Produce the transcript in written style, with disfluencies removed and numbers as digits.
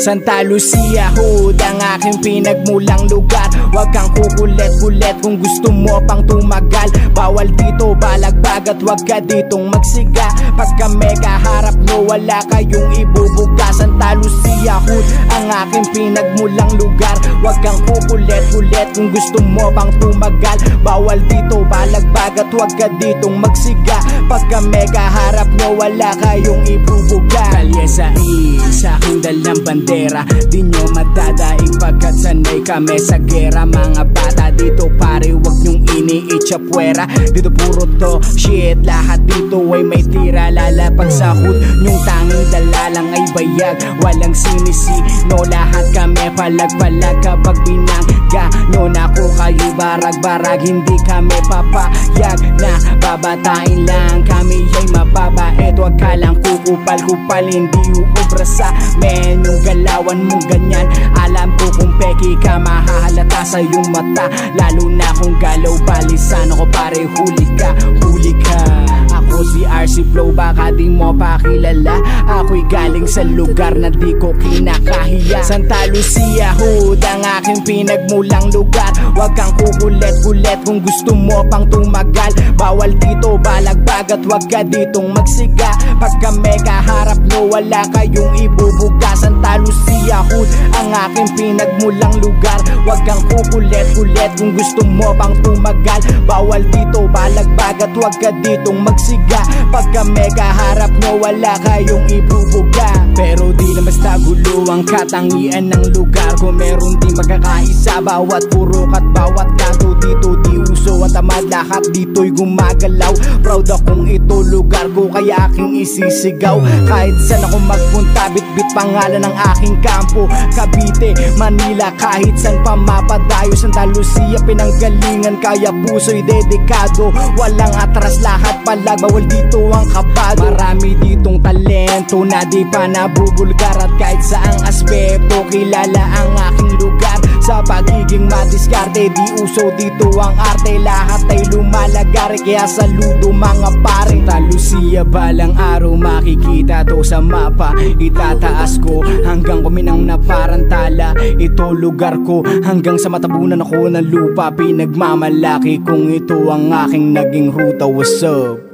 Santa Lucia Hood ang aking pinagmulang lugar. Huwag kang kukulit-kulit kung gusto mo pang tumagal. Bawal dito balagbag at huwag ka ditong magsiga. Pag kami kaharap nyo wala kayong ibubuga. Santa Lucia Hood ang aking pinagmulang lugar. Huwag kang kukulit-kulit kung gusto mo pang tumagal. Bawal dito balagbag at huwag ka ditong magsiga. Pag kami kaharap nyo wala kayong ibubuga. Kalye sa aking dalang bandera. Di nyo madadaig pagkat sanay kami sa gera. Mga bata dito pare huwag nyong iniitsapwera. Dito puro to shit, lahat dito ay may tira. Lalapag sa hood nyong tanging dalalang ay bayag. Walang sinisino, lahat kami palag-palag. Kapag binangga nyo na ko kayo barag-barag, hindi kami papayag na babatain lang. Kami ay mababait, huwag ka lang kukupal-kupal. Hindi uubra sa men yung galawan mong ganyan. Alam ko kung peki ka, mahahalata sa iyong mata. Lalo na kung galaw balisan ako pare, huli ka, huli ka. Ako si RC Flow, baka di mo pa kilala. Ako'y galing sa lugar na di ko kinakahiya. Santa Lucia Hood ang aking pinagmulang lugar. Huwag kang kukulit-kulit kung gusto mo pang tumagal. Bawal dito balagbag at huwag ka ditong magsiga. Pag kami kaharap nyo wala kayong ibubuga. Santa Lucia Hood ang aking pinagmulang lugar. Huwag kang kukulit-kulit kung gusto mo pang tumagal. Bawal dito balagbag at huwag ka ditong magsiga. Pag kami kaharap nyo wala kayong ibubuga. Pero di na basta gulo ang katangian ng lugar ko. Meron din pagkakaisa bawat purok at bawat kanto. Dito di uso at tamad, lahat dito'y gumagalaw. Proud akong ito lugar ko kaya aking isisigaw. Kahit saan ako magpunta bit-bit pangalan ng aking kampo. Cavite, Manila, kahit saan pa mapadayo. Santa Lucia pinanggalingan kaya puso'y dedikado. Walang atras, lahat palag, bawal dito ang kabado. Marami ditong talento na di pa nabubulgar. At kahit saang aspeto kilala ang aking lugar. Sa pagiging madiskarte di uso dito ang arte. Lahat ay lumalagari kaya saludo mga pare. Santa Lucia balang araw makikita to sa mapa. Itataas ko hanggang kuminang naparantala. Ito lugar ko hanggang sa matabunan ako ng lupa. Pinagmamalaki kung ito ang aking naging ruta. What's up?